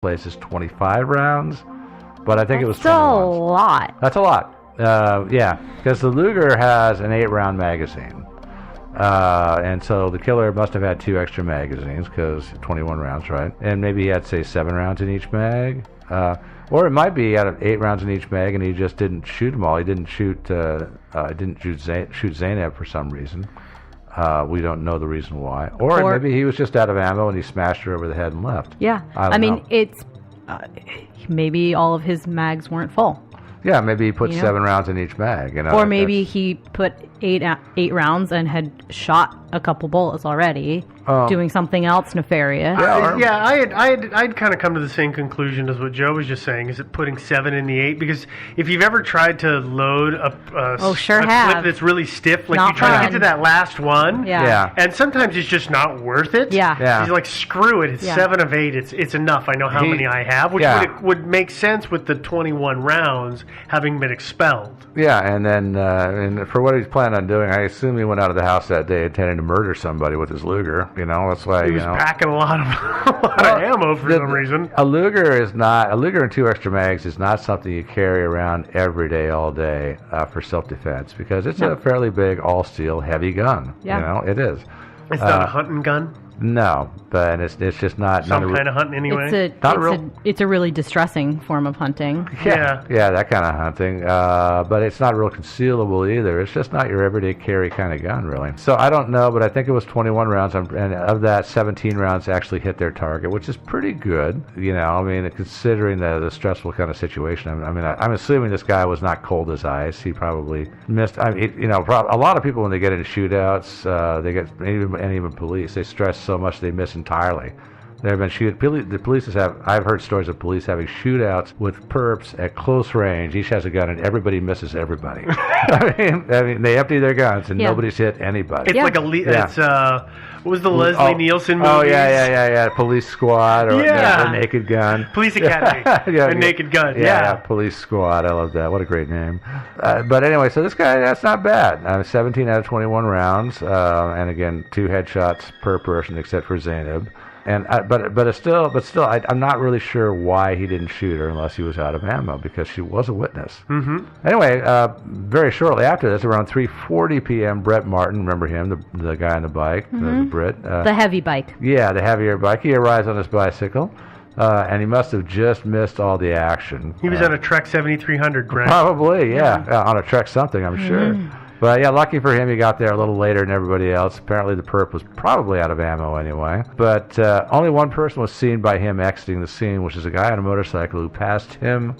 place is 25 rounds, but I think it was Still 21. a lot. That's a lot. Yeah, because the Luger has an 8-round magazine. And so the killer must have had 2 extra magazines because 21 rounds, right? And maybe he had, say, 7 rounds in each mag. Or it might be out of 8 rounds in each mag, and he just didn't shoot them all. He didn't shoot Zainab for some reason. We don't know the reason why. Or maybe he was just out of ammo and he smashed her over the head and left. Yeah. I mean, it's maybe all of his mags weren't full. Yeah, maybe he put 7 rounds in each mag. Or maybe he put 8 rounds and had shot a couple bullets already, doing something else nefarious. I'd kind of come to the same conclusion as what Joe was just saying. Is it putting 7 in the 8? Because if you've ever tried to load a clip that's really stiff, like you try to get to that last one, and sometimes it's just not worth it. He's like, screw it, it's 7 of 8, it's enough. I know how many I have, which would make sense with the 21 rounds having been expelled. Yeah, and then and for what he's planning on doing, I assume he went out of the house that day intending to murder somebody with his Luger. That's why he was packing a lot of ammo for some reason. A Luger and 2 extra mags is not something you carry around every day, all day for self-defense because it's a fairly big, all-steel, heavy gun. Yeah. It is. It's not a hunting gun. No, but it's just not some kind of hunting anyway. It's a really distressing form of hunting. Yeah, that kind of hunting. But it's not real concealable either. It's just not your everyday carry kind of gun, really. So I don't know, but I think it was 21 rounds, and of that, 17 rounds actually hit their target, which is pretty good. Considering the stressful kind of situation. I'm assuming this guy was not cold as ice. He probably missed. A lot of people when they get into shootouts, they get and even police, they stress so much they miss entirely. There have been the police I've heard stories of police having shootouts with perps at close range. Each has a gun and everybody misses everybody. I mean, they empty their guns and nobody's hit anybody. It's like it's what was the Leslie Nielsen movie? Oh yeah. Police Squad or the Naked Gun. Police Academy. The Naked Gun. Yeah, Police Squad. I love that. What a great name. But anyway, so this guy, that's not bad. 17 out of 21 rounds, and again, 2 headshots per person except for Zainab. And but still, I'm not really sure why he didn't shoot her unless he was out of ammo because she was a witness. Mm-hmm. Anyway, very shortly after this, around 3:40 p.m., Brett Martin, remember him, the guy on the bike, the Brit, the heavy bike. Yeah, the heavier bike. He arrives on his bicycle, and he must have just missed all the action. He was on a Trek 7300, Brett. Probably, yeah, on a Trek something, I'm sure. But yeah, lucky for him, he got there a little later than everybody else. Apparently the perp was probably out of ammo anyway. But only one person was seen by him exiting the scene, which is a guy on a motorcycle who passed him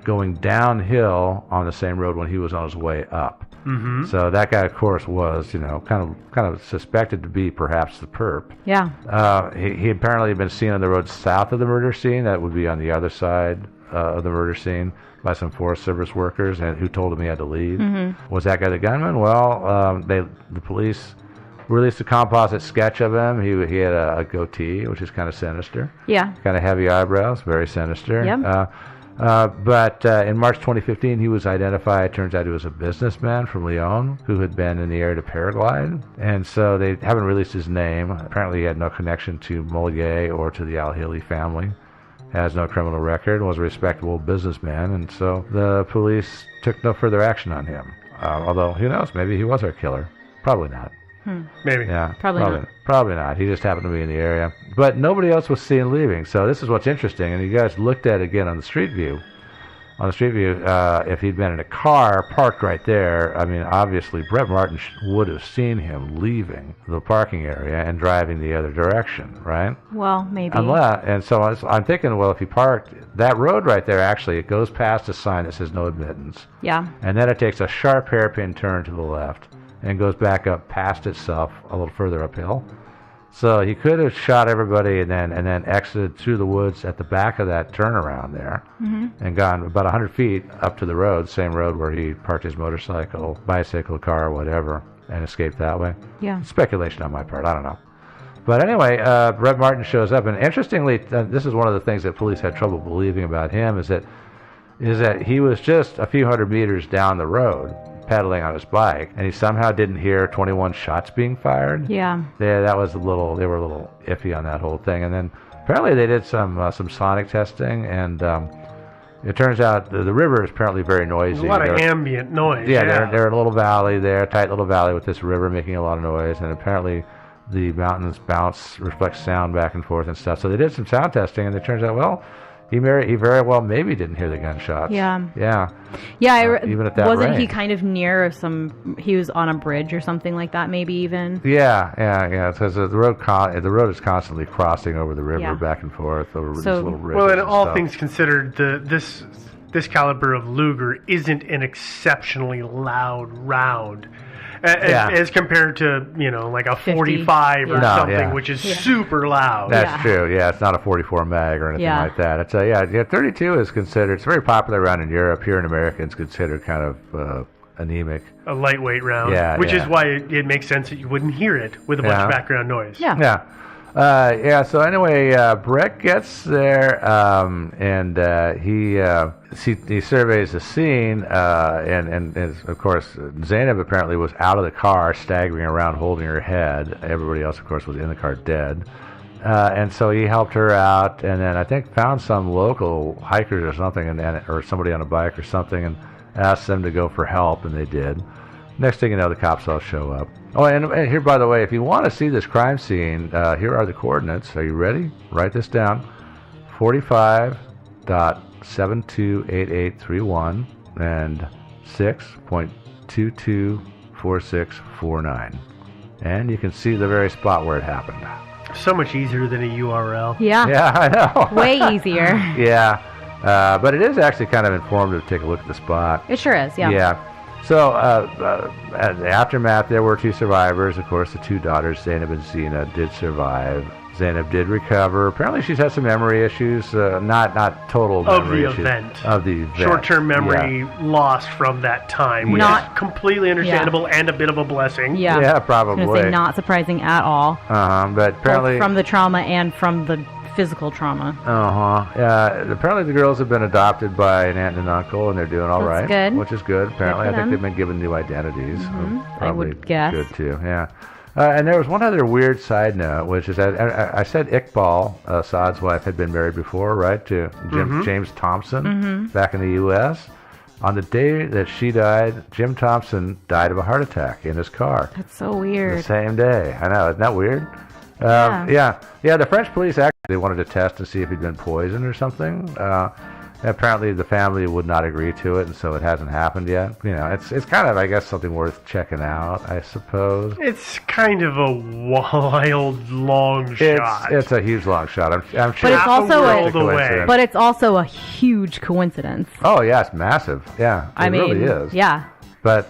going downhill on the same road when he was on his way up. Mm-hmm. So that guy, of course, was kind of suspected to be perhaps the perp. Yeah. He apparently had been seen on the road south of the murder scene. That would be on the other side of the murder scene by some Forest Service workers, and who told him he had to leave. Mm-hmm. Was that guy the gunman? Well, the police released a composite sketch of him. He had a goatee, which is kind of sinister. Yeah. Kind of heavy eyebrows, very sinister. Yep. But in March 2015, he was identified. It turns out he was a businessman from Lyon who had been in the area to paraglide. And so they haven't released his name. Apparently he had no connection to Mollier or to the Al-Hili family. Has no criminal record, was a respectable businessman, and so the police took no further action on him. Although, who knows, maybe he was our killer. Probably not. Maybe. Yeah, Probably not. He just happened to be in the area. But nobody else was seen leaving, so this is what's interesting, and you guys looked at it again on the street view. On the street view, if he'd been in a car parked right there, obviously Brett Martin would have seen him leaving the parking area and driving the other direction, right? Well, maybe. And so I'm thinking, well, if he parked that road right there, actually, it goes past a sign that says no admittance. Yeah. And then it takes a sharp hairpin turn to the left and goes back up past itself a little further uphill. So he could have shot everybody and then exited through the woods at the back of that turnaround there and gone about 100 feet up to the road, same road where he parked his motorcycle, bicycle, car, whatever, and escaped that way. Yeah. Speculation on my part. I don't know. But anyway, Brett Martin shows up, and interestingly, this is one of the things that police had trouble believing about him is that he was just a few hundred meters down the road pedaling on his bike, and he somehow didn't hear 21 shots being fired. Yeah. They were a little iffy on that whole thing. And then apparently they did some sonic testing, and it turns out the river is apparently very noisy. A lot of ambient noise. Yeah, they're in a little valley there, tight little valley with this river making a lot of noise, and apparently the mountains reflect sound back and forth and stuff. So they did some sound testing, and it turns out, well, he very well maybe didn't hear the gunshots. Yeah. Even at that wasn't range. he kind of near he was on a bridge or something like that, maybe even? Yeah. Because the road is constantly crossing over the river back and forth over these little ridges. Well, and all things considered, this caliber of Luger isn't an exceptionally loud round. As compared to, like a 45 or something, which is super loud. That's true. Yeah, it's not a 44 mag or anything like that. It's 32 is considered. It's very popular around in Europe. Here in America, it's considered kind of anemic. A lightweight round. Which is why it makes sense that you wouldn't hear it with a bunch of background noise. Yeah. So anyway, Breck gets there, and he surveys the scene, and of course, Zainab apparently was out of the car, staggering around, holding her head. Everybody else, of course, was in the car dead. And so he helped her out, and then I think found some local hikers or something, or somebody on a bike or something, and asked them to go for help, and they did. Next thing you know, the cops all show up. Oh, and here, by the way, if you want to see this crime scene, here are the coordinates. Are you ready? Write this down. 45.728831 and 6.224649. And you can see the very spot where it happened. So much easier than a URL. Yeah. Yeah, I know. Way easier. Yeah. But it is actually kind of informative to take a look at the spot. It sure is, yeah. Yeah. So, at the aftermath, there were 2 survivors. Of course, the 2 daughters, Zainab and Zina, did survive. Zainab did recover. Apparently, she's had some memory issues, not total memory issues. Of the event. Short-term memory lost from that time, which is completely understandable and a bit of a blessing. Yeah, probably. I was going to say not surprising at all. But apparently... Both from the trauma and from the physical trauma. Apparently the girls have been adopted by an aunt and an uncle, and they're doing all right. Good. Which is good. Apparently, I think they've been given new identities. I would guess. Good too. Yeah. And there was one other weird side note, which is that I said Iqbal, Saad's wife, had been married before, right, to James Thompson back in the U.S. On the day that she died, Jim Thompson died of a heart attack in his car. That's so weird. The same day. I know. Isn't that weird? Yeah. The French police actually wanted to test to see if he'd been poisoned or something. Apparently, the family would not agree to it, and so it hasn't happened yet. It's kind of, I guess, something worth checking out, I suppose. It's kind of a wild, long shot. It's a huge, long shot. I'm sure. But it's also a huge coincidence. Oh yeah, it's massive. Yeah, it really is. Yeah. But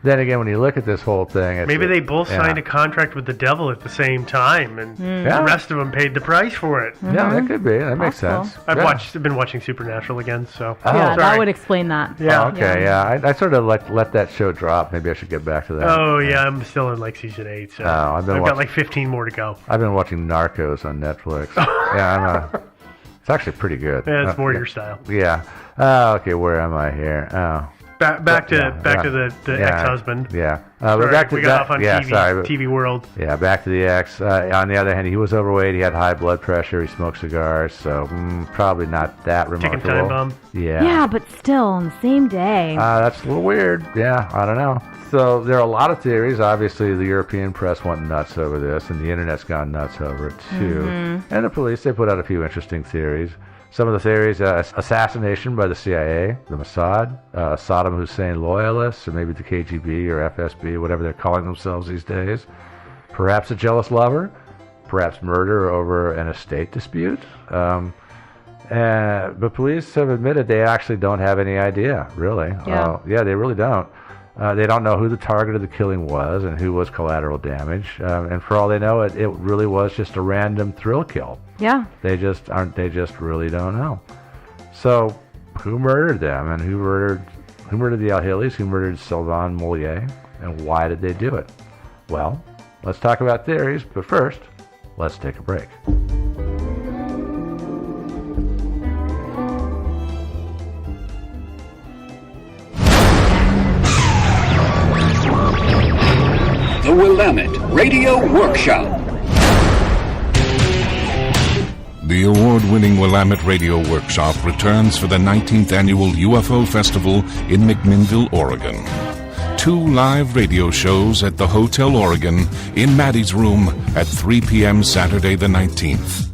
then again, when you look at this whole thing... Maybe they both signed a contract with the devil at the same time, and the rest of them paid the price for it. Yeah, that could be. That makes sense. I've been watching Supernatural again, so... that would explain that. Yeah. Oh, okay, yeah. I sort of let that show drop. Maybe I should get back to that. Oh, yeah, I'm still in season 8, so I've got 15 more to go. I've been watching Narcos on Netflix. It's actually pretty good. Yeah, it's more your style. Yeah. Okay, where am I here? Oh... Back to the ex-husband. Yeah. We got off on TV World. Yeah, back to the ex. On the other hand, he was overweight. He had high blood pressure. He smoked cigars, so probably not that remarkable. Ticking time bomb. Yeah. Yeah, but still on the same day. That's a little weird. Yeah, I don't know. So there are a lot of theories. Obviously, the European press went nuts over this, and the internet's gone nuts over it too. And the police, they put out a few interesting theories. Some of the theories, assassination by the CIA, the Mossad, Saddam Hussein loyalists, or maybe the KGB or FSB, whatever they're calling themselves these days. Perhaps a jealous lover. Perhaps murder over an estate dispute. But police have admitted they actually don't have any idea, really. They really don't. They don't know who the target of the killing was and who was collateral damage. And for all they know, it really was just a random thrill kill. Yeah. They just really don't know. So who murdered them, and who murdered the Al-Hilis, who murdered Sylvain Mollier, and why did they do it? Well, let's talk about theories, but first, let's take a break. The Willamette Radio Workshop. The award-winning Willamette Radio Workshop returns for the 19th Annual UFO Festival in McMinnville, Oregon. 2 live radio shows at the Hotel Oregon in Maddie's room at 3 p.m. Saturday the 19th.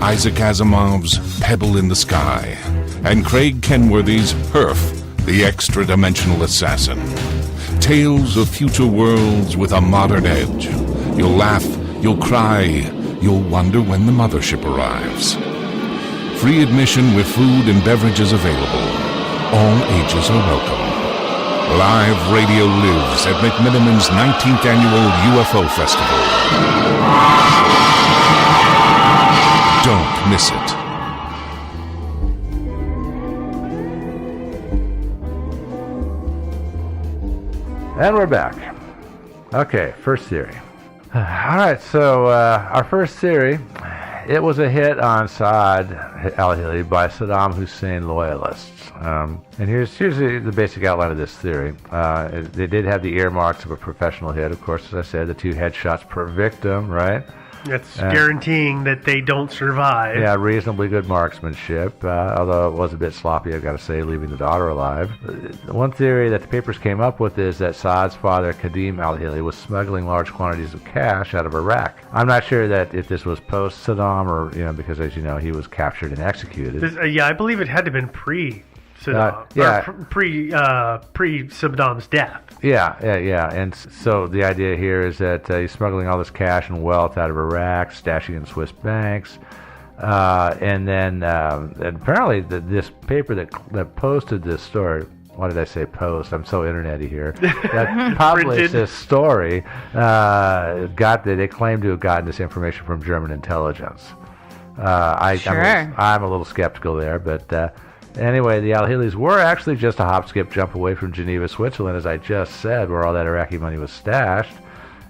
Isaac Asimov's Pebble in the Sky and Craig Kenworthy's Herf, the Extra-Dimensional Assassin. Tales of future worlds with a modern edge. You'll laugh, you'll cry, you'll wonder when the mothership arrives. Free admission with food and beverages available. All ages are welcome. Live radio lives at McMiniman's 19th Annual UFO Festival. Don't miss it. And we're back. Okay, first theory. All right, so our first theory, it was a hit on Saad al-Hili by Saddam Hussein loyalists. And here's the basic outline of this theory. They did have the earmarks of a professional hit, of course, as I said, the 2 headshots per victim, right? That's guaranteeing that they don't survive. Yeah, reasonably good marksmanship, although it was a bit sloppy, I've got to say, leaving the daughter alive. One theory that the papers came up with is that Saad's father, Qadim al-Hili, was smuggling large quantities of cash out of Iraq. I'm not sure that if this was post-Saddam or, because, as you know, he was captured and executed. I believe it had to have been pre-Saddam. Pre-Saddam's death. Yeah. And so the idea here is that he's smuggling all this cash and wealth out of Iraq, stashing in Swiss banks. And then and apparently this paper that posted this story, why did I say post? I'm so internet-y here. That published this story, they claim to have gotten this information from German intelligence. I'm a little skeptical there, but... Anyway, the al-Hilis were actually just a hop, skip, jump away from Geneva, Switzerland, as I just said, where all that Iraqi money was stashed.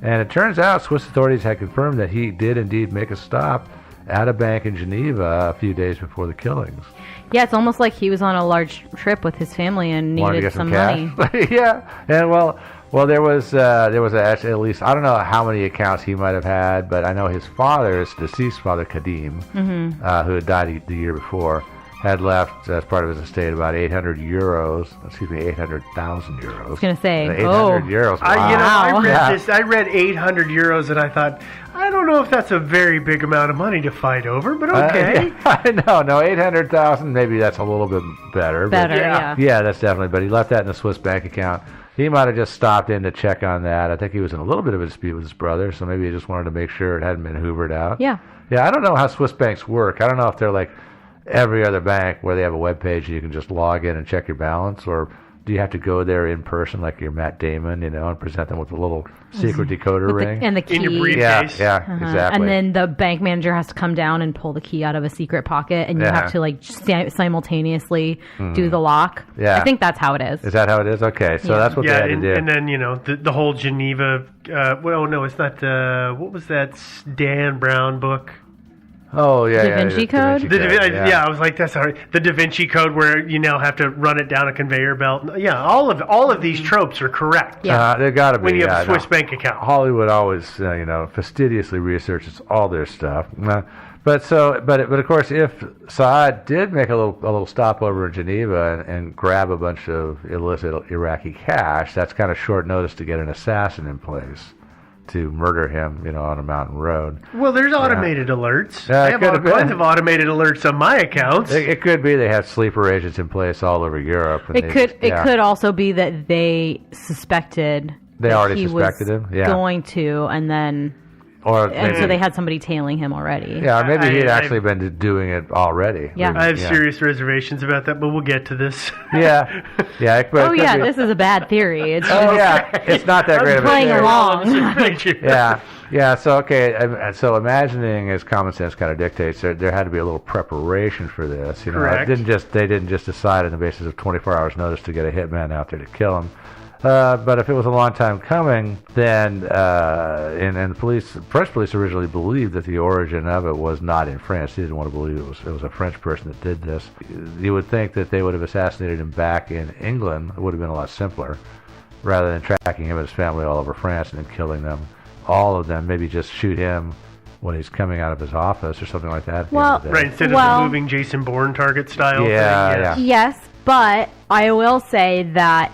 And it turns out Swiss authorities had confirmed that he did indeed make a stop at a bank in Geneva a few days before the killings. Yeah, it's almost like he was on a large trip with his family and needed some money. Yeah, and well, there was actually at least, I don't know how many accounts he might have had, but I know his father, his deceased father, Qadim, who had died the year before, had left as part of his estate about 800,000 euros. I was going to say, 800 euros. Wow. I read 800 euros and I thought, I don't know if that's a very big amount of money to fight over, but okay. I know. No, 800,000, maybe that's a little bit better. Yeah. Yeah, that's definitely. But he left that in a Swiss bank account. He might have just stopped in to check on that. I think he was in a little bit of a dispute with his brother, so maybe he just wanted to make sure it hadn't been hoovered out. Yeah. Yeah, I don't know how Swiss banks work. I don't know if they're like every other bank where they have a web page and you can just log in and check your balance, or do you have to go there in person like you're Matt Damon, and present them with a little secret decoder ring and the key in your briefcase? Yeah, exactly. And then the bank manager has to come down and pull the key out of a secret pocket, and you have to simultaneously do the lock. Yeah, I think that's how it is. Is that how it is? Okay, so that's what they had to do. And then the whole Geneva. Well, no, it's not. What was that Dan Brown book? Oh, yeah, Da Vinci Code? I was like, that's all right. The Da Vinci Code, where you now have to run it down a conveyor belt. Yeah, all of these tropes are correct. Yeah, they've got to be. When you have a Swiss bank account, Hollywood always, fastidiously researches all their stuff. But of course, if Saad did make a little stopover in Geneva and grab a bunch of illicit Iraqi cash, that's kind of short notice to get an assassin in place to murder him, on a mountain road. Well, there's automated alerts. I have all kinds of automated alerts on my accounts. It could be they have sleeper agents in place all over Europe. And it could also be that they suspected they already suspected him. Yeah. Going to, and then. So they had somebody tailing him already. Yeah, or maybe he'd actually been doing it already. Yeah. I have serious reservations about that, but we'll get to this. Yeah. This is a bad theory. It's it's not that great of a theory. Playing along. Yeah. So imagining, as common sense kind of dictates, there had to be a little preparation for this. Correct. They didn't just decide on the basis of 24 hours notice to get a hitman out there to kill him. But if it was a long time coming, then and French police originally believed that the origin of it was not in France. They didn't want to believe it was a French person that did this. You would think that they would have assassinated him back in England. It would have been a lot simpler, rather than tracking him and his family all over France and then killing them, all of them. Maybe just shoot him when he's coming out of his office or something like that. Right, instead of the moving Jason Bourne target style thing. Yeah. Yes, but I will say that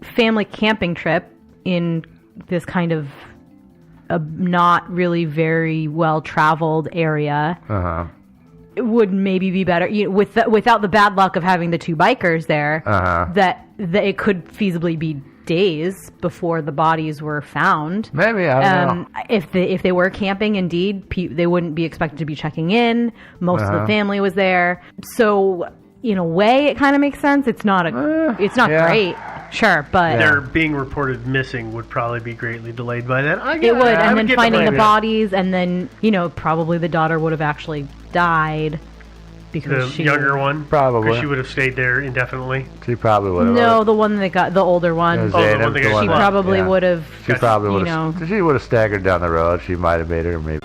family camping trip in this kind of a not really very well-traveled area it would maybe be better without the bad luck of having the two bikers there, that it could feasibly be days before the bodies were found. Maybe, I don't know. If they were camping, indeed, they wouldn't be expected to be checking in. Most of the family was there. So, in a way, it kind of makes sense. It's not great. Sure, but... They're being reported missing would probably be greatly delayed by that. It would, and then finding the bodies, and then, probably the daughter would have actually died because the younger one? Probably. Because she would have stayed there indefinitely? She probably would have. No, the one that got... The older one. The one that got she probably would have... She probably would have... She would have staggered down the road. She might have made it, or maybe...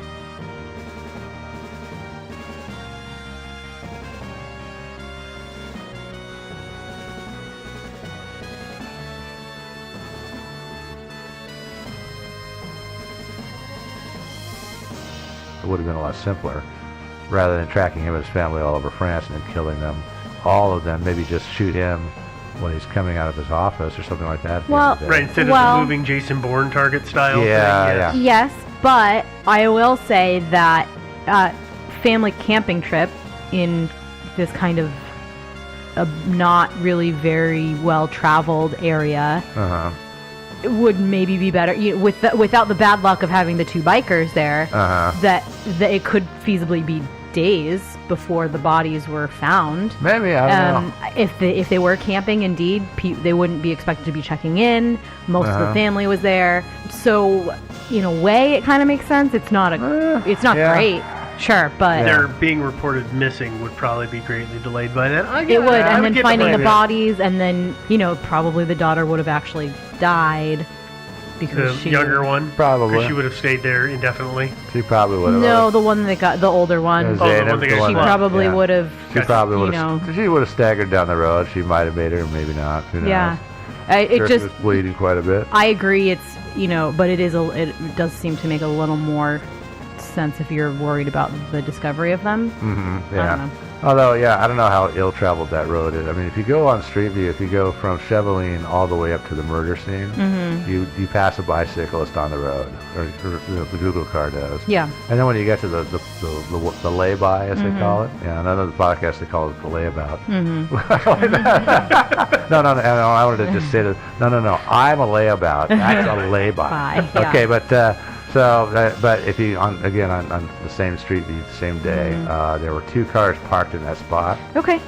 It would have been a lot simpler, rather than tracking him and his family all over France and then killing them, all of them. Maybe just shoot him when he's coming out of his office or something like that. Right, instead of the moving Jason Bourne target style thing. Yes, but I will say that family camping trip in this kind of a not really very well-traveled area it would maybe be better without the bad luck of having the two bikers there, that it could feasibly be days before the bodies were found. Maybe, I don't know. If they were camping, indeed, they wouldn't be expected to be checking in. Most of the family was there. So, in a way, it kind of makes sense. It's not great. Sure, but... They're being reported missing would probably be greatly delayed by that. It would, and then finding the bodies, and then, probably the daughter would have actually died because the younger one? Probably. Because she would have stayed there indefinitely? She probably would have. No, the one that got... The older one. She probably would have... She probably would have... She would have staggered down the road. She might have made it, or maybe not. Who knows? Yeah. It was bleeding quite a bit. I agree, it's... but it does seem to make a little more sense if you're worried about the discovery of them. Yeah. I don't know. Although, I don't know how ill-traveled that road is. I mean, if you go on Street View, if you go from Cheveline all the way up to the murder scene, you pass a bicyclist on the road, or the Google car does. Yeah. And then when you get to the lay-by, as they call it, another podcast they call it the layabout. No, I wanted to just say that. No, I'm a layabout. That's a lay-by. Okay, but. But if you on the same street, the same day, there were two cars parked in that spot. Okay.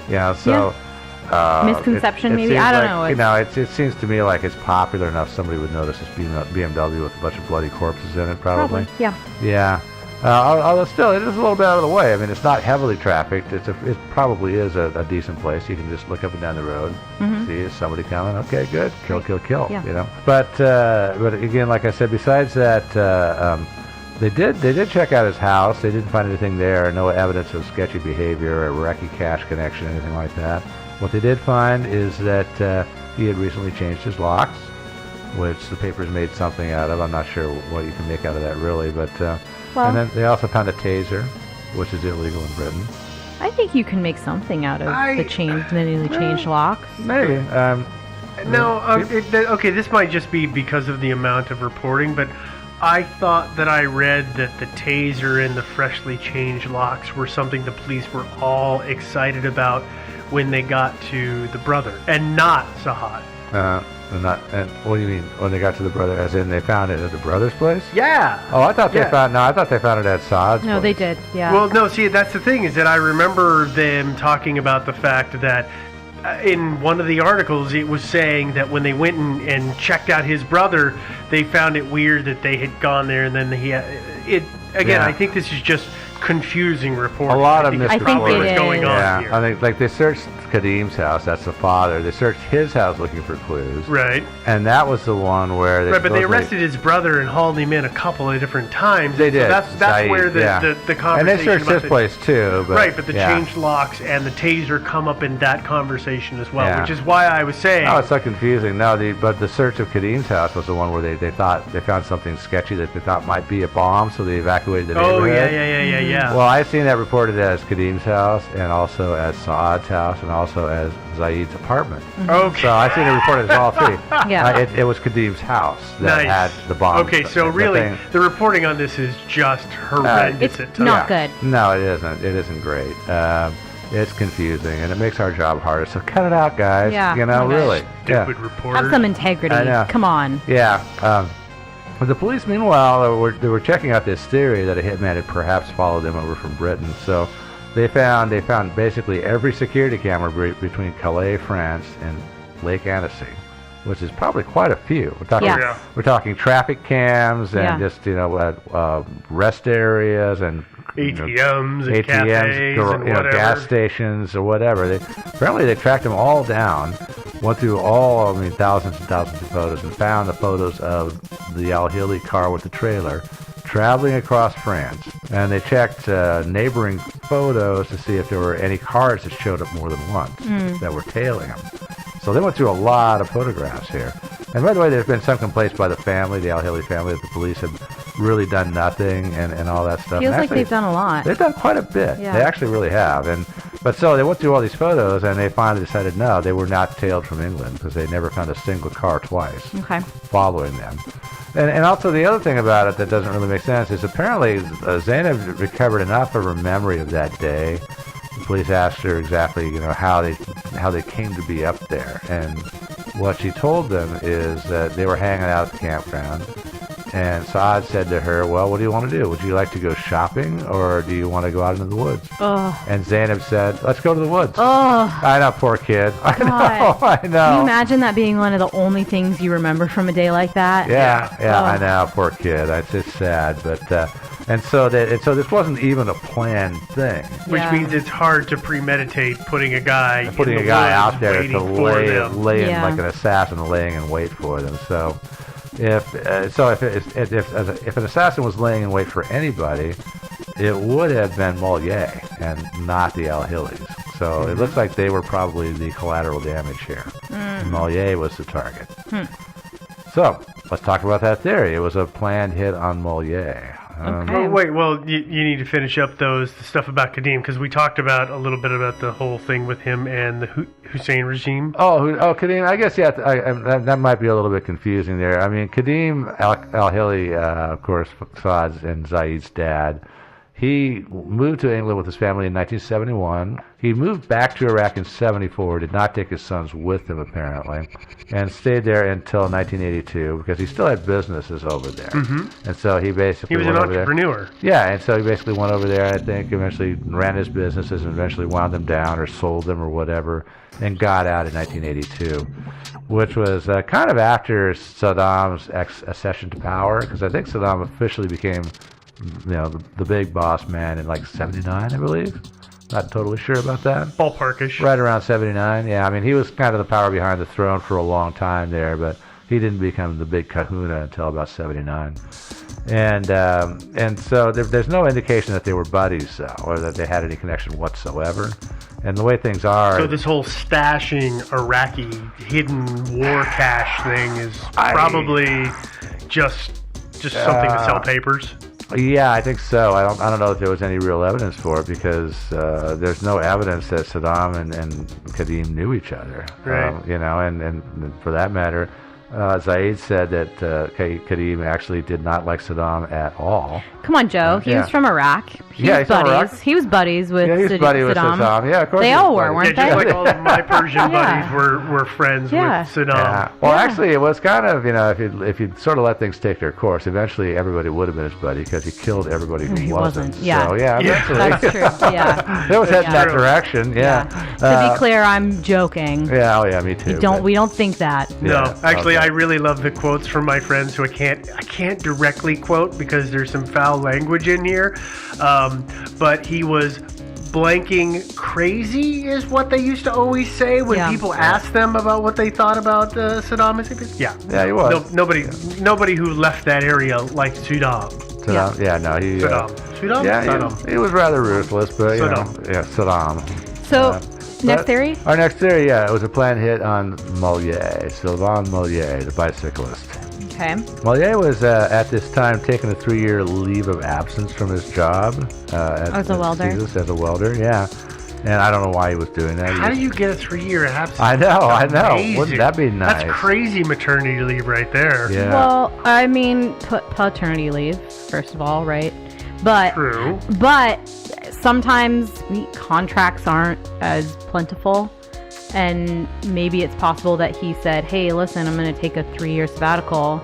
Misconception, maybe, I don't know. It seems to me like it's popular enough. Somebody would notice this BMW with a bunch of bloody corpses in it, probably. Yeah. Although still, it is a little bit out of the way. I mean, it's not heavily trafficked. It probably is a decent place. You can just look up and down the road, see is somebody coming. Okay, good. Kill. Yeah. But again, like I said, besides that, they did check out his house. They didn't find anything there. No evidence of sketchy behavior or Recce cash connection, anything like that. What they did find is that he had recently changed his locks, which the papers made something out of. I'm not sure what you can make out of that really, but. And then they also found a taser, which is illegal in Britain. I think you can make something out of the newly changed locks. Maybe. Okay, this might just be because of the amount of reporting, but I thought that I read that the taser and the freshly changed locks were something the police were all excited about when they got to the brother, and not Sahad. And what do you mean when they got to the brother? As in they found it at the brother's place? Yeah. Oh, I thought they found it at Saad's place. They did. Yeah. Well, no. See, that's the thing is that I remember them talking about the fact that in one of the articles it was saying that when they went and checked out his brother, they found it weird that they had gone there and then I think this is just confusing report. A lot of misreporting. I think it is. Going on here. I think like they searched Kadim's house. That's the father. They searched his house looking for clues. Right. And that was the one where they but they arrested his brother and hauled him in a couple of different times. They did. So that's where the conversation. And they searched his place too. But the changed locks and the taser come up in that conversation as well, which is why I was saying. Oh, it's so confusing. No, but the search of Kadim's house was the one where they thought they found something sketchy that they thought might be a bomb, so they evacuated the neighborhood. Yeah. Well, I've seen that reported as Kadim's house, and also as Saad's house, and also as Zaid's apartment. Mm-hmm. Okay. So I've seen it reported as all three. Yeah. It was Kadim's house that had the bomb. Okay, so really, the reporting on this is just horrendous. It's not good. No, it isn't. It isn't great. It's confusing, and it makes our job harder. So cut it out, guys. Yeah. Really. Stupid reporter. Have some integrity. I know. Come on. Yeah. But the police, meanwhile, they were checking out this theory that a hitman had perhaps followed them over from Britain. So they found basically every security camera between Calais, France, and Lake Annecy, which is probably quite a few. We're talking traffic cams and just rest areas and ATMs and cafes and whatever. Gas stations or whatever. Apparently they tracked them all down, went through thousands and thousands of photos, and found the photos of the Al-Hili car with the trailer traveling across France. And they checked neighboring photos to see if there were any cars that showed up more than once that were tailing them. So they went through a lot of photographs here. And by the way, there's been some complaints by the family, the Al-Hili family, that the police have really done nothing and all that stuff. Feels like they've done a lot. They've done quite a bit. Yeah. They actually really have. But so they went through all these photos, and they finally decided, no, they were not tailed from England because they never found a single car twice following them. And also the other thing about it that doesn't really make sense is apparently Zainab recovered enough of her memory of that day. The police asked her exactly, how they came to be up there, and what she told them is that they were hanging out at the campground, and Saad said to her, "Well, what do you want to do? Would you like to go shopping, or do you want to go out into the woods?" And Zainab said, "Let's go to the woods." I know, poor kid. I know. Can you imagine that being one of the only things you remember from a day like that? Yeah, I know, poor kid. It's just sad, but. And so this wasn't even a planned thing. Which means it's hard to premeditate putting a guy out there to lay in Yeah. like an assassin laying in wait for them. So if an assassin was laying in wait for anybody, it would have been Molière and not the Al-Hilis. So it looks like they were probably the collateral damage here. Molière was the target. So let's talk about that theory. It was a planned hit on Molière. You need to finish up the stuff about Kadim, because we talked about a little bit about the whole thing with him and the Hussein regime. Kadim, I guess, that might be a little bit confusing there. I mean, Kadim Al-Hili, of course, Saad's and Zaid's dad, he moved to England with his family in 1971. He moved back to Iraq in 1974, did not take his sons with him, apparently, and stayed there until 1982 because he still had businesses over there. And so he basically was an entrepreneur. Yeah, and so he basically went over there, I think, eventually ran his businesses and eventually wound them down or sold them or whatever, and got out in 1982, which was kind of after Saddam's accession to power, because I think Saddam officially became the big boss man in like 79, I believe. Not totally sure about that. Ballparkish. Right around 79, yeah. I mean, he was kind of the power behind the throne for a long time there, but he didn't become the big kahuna until about 79. And so there's no indication that they were buddies, though, or that they had any connection whatsoever. And the way things are... So this whole stashing Iraqi hidden war cache thing is probably just something to sell papers? Yeah, I think so. I don't know if there was any real evidence for it because there's no evidence that Saddam and Kadim knew each other. Right. And for that matter, Zaid said that Kadim actually did not like Saddam at all. Come on, Joe. He was from Iraq. He was buddies with Saddam. Yeah, of course. They all were, weren't they? Just like all of my Persian buddies were friends with Saddam. Yeah. Well, actually, it was kind of, if you sort of let things take their course, eventually everybody would have been his buddy because he killed everybody who wasn't. Yeah. So, eventually. That's true. Yeah. It was heading that direction. Yeah. To be clear, I'm joking. Yeah. Oh, yeah. Me too. We don't think that. No, actually, I really love the quotes from my friends who I can't directly quote because there's some foul language in here. But he was blanking crazy is what they used to always say when people asked them about what they thought about Saddam Hussein. Yeah, he was. Nobody who left that area liked Saddam. Saddam. Yeah, no, he. Saddam. Yeah, Saddam. He was rather ruthless, but Saddam. So. Next theory? Our next theory, it was a planned hit on Mollier, Sylvain Mollier, the bicyclist. Okay. Mollier was, at this time, taking a 3-year leave of absence from his job. As a welder? As a welder, yeah. And I don't know why he was doing that. How do you get a 3-year absence? I know. Amazing. Wouldn't that be nice? That's crazy maternity leave right there. Yeah. Well, I mean, paternity leave, first of all, right? But, True. But sometimes contracts aren't as plentiful, and maybe it's possible that he said, hey, listen, I'm going to take a 3-year sabbatical.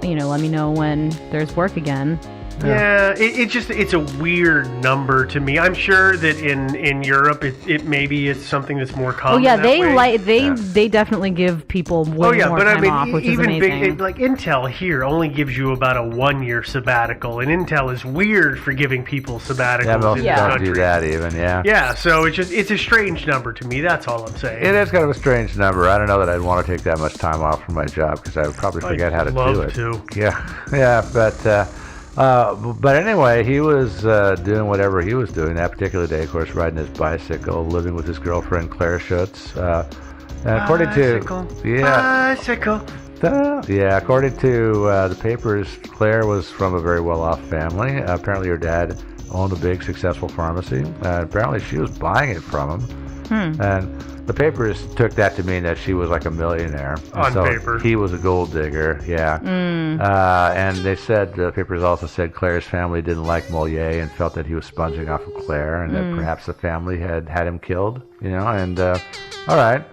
Let me know when there's work again. Yeah, it's a weird number to me. I'm sure that in Europe it maybe it's something that's more common. Oh yeah, they definitely give people way more time off, which is amazing. Like Intel here only gives you about a 1-year sabbatical, and Intel is weird for giving people sabbaticals. Yeah, most in don't country. do that even. Yeah. Yeah, so it's a strange number to me. That's all I'm saying. It is kind of a strange number. I don't know that I'd want to take that much time off from my job because I would probably forget how to do it. Yeah, but anyway, he was doing whatever he was doing that particular day. Of course, riding his bicycle, living with his girlfriend Claire Schutz. And according according to the papers, Claire was from a very well-off family. Apparently, her dad owned a big, successful pharmacy. Apparently, she was buying it from him. And the papers took that to mean that she was like a millionaire. On paper. He was a gold digger, yeah. And they said, the papers also said Claire's family didn't like Mollier and felt that he was sponging off of Claire and that perhaps the family had him killed, and all right.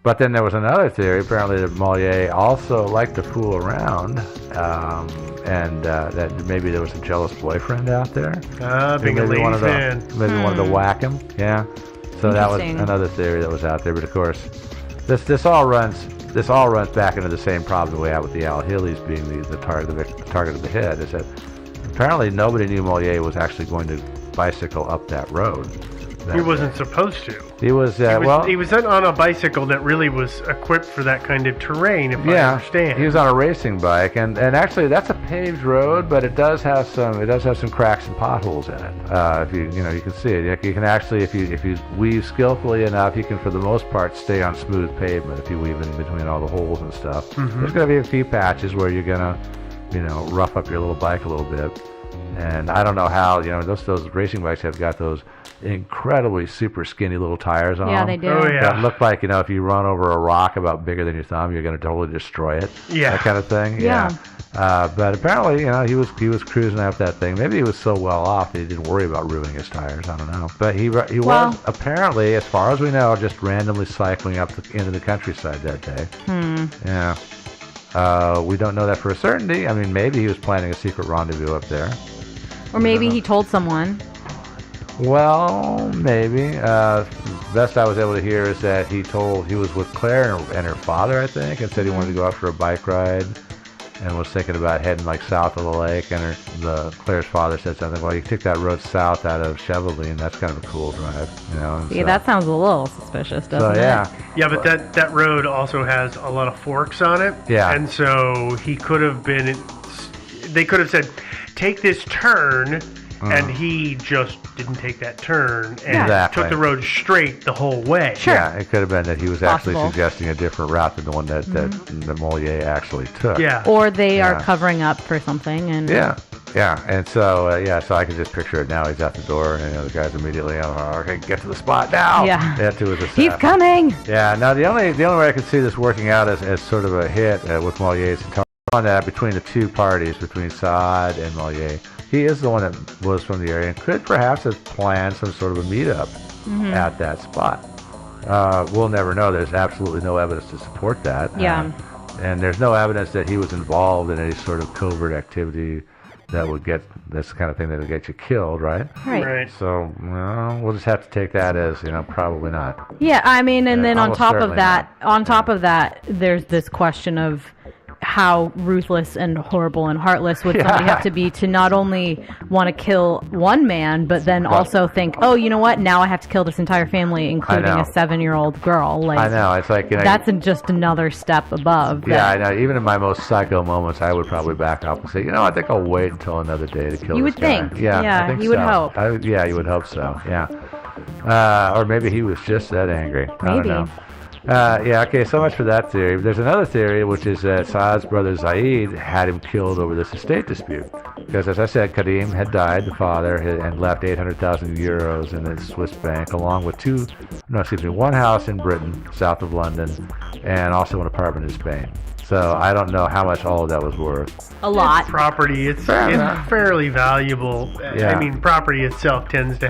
But then there was another theory, apparently, that Mollier also liked to fool around, and that maybe there was a jealous boyfriend out there. Being a ladies' man. Maybe wanted to whack him, yeah. So that was another theory that was out there. But of course, this all runs back into the same problem we had with the Al Heelys being the target of the hit. Is that apparently nobody knew Mollier was actually going to bicycle up that road. He wasn't supposed to. He was he was on a bicycle that really was equipped for that kind of terrain, if I understand. He was on a racing bike, and actually that's a paved road, but it does have some cracks and potholes in it. If you can see it. You can actually, if you weave skillfully enough, you can for the most part stay on smooth pavement if you weave in between all the holes and stuff. There's going to be a few patches where you're going to rough up your little bike a little bit. And I don't know how, those racing bikes have got those incredibly super skinny little tires on them. Yeah, they do. Oh, yeah. That look like, if you run over a rock about bigger than your thumb, you're going to totally destroy it. Yeah. That kind of thing. Yeah. But apparently, he was cruising up that thing. Maybe he was so well off that he didn't worry about ruining his tires. I don't know. But he was apparently, as far as we know, just randomly cycling up into the countryside that day. Yeah. We don't know that for a certainty. I mean, maybe he was planning a secret rendezvous up there. Or maybe he told someone. Well, maybe. Best I was able to hear is that he was with Claire and her father, I think, and said he wanted to go out for a bike ride and was thinking about heading south of the lake. And Claire's father said something, well, you took that road south out of Cheveley, and that's kind of a cool drive, Yeah, that sounds a little suspicious, doesn't it? Yeah, but that road also has a lot of forks on it. Yeah. And so they could have said, take this turn, and he just didn't take that turn and took the road straight the whole way. Sure. Yeah, it could have been that he was actually suggesting a different route than the one that Mollier actually took. Yeah. Or they are covering up for something. And Yeah, and so so I can just picture it now. He's at the door, and the guy's immediately, okay, get to the spot now. Yeah. To his he's coming. Yeah. Now the only way I could see this working out as sort of a hit with Mollier is on that between the two parties, between Saad and Mollier. He is the one that was from the area and could perhaps have planned some sort of a meetup at that spot. We'll never know. There's absolutely no evidence to support that. Yeah. And there's no evidence that he was involved in any sort of covert activity that would get this kind of thing that would get you killed, right? Right. So we'll just have to take that as probably not. Yeah, I mean, and then on top of that, there's this question of how ruthless and horrible and heartless would somebody have to be to not only want to kill one man, but then also think, oh, you know what? Now I have to kill this entire family, including a 7-year-old girl. Like, I know. It's like that's just another step above. Yeah, I know. Even in my most psycho moments, I would probably back up and say, I think I'll wait until another day to kill you this guy. Think. Yeah, I think you would hope. Yeah, you would hope so. Yeah. Or maybe he was just that angry. Maybe. I don't know. Okay, so much for that theory. There's another theory, which is that Saad's brother Zaid had him killed over this estate dispute. Because, as I said, Karim had died, the father, and left 800,000 euros in the Swiss bank, along with one house in Britain, south of London, and also an apartment in Spain. So I don't know how much all of that was worth. A lot. Property, it's fairly valuable. Yeah. I mean, property itself tends to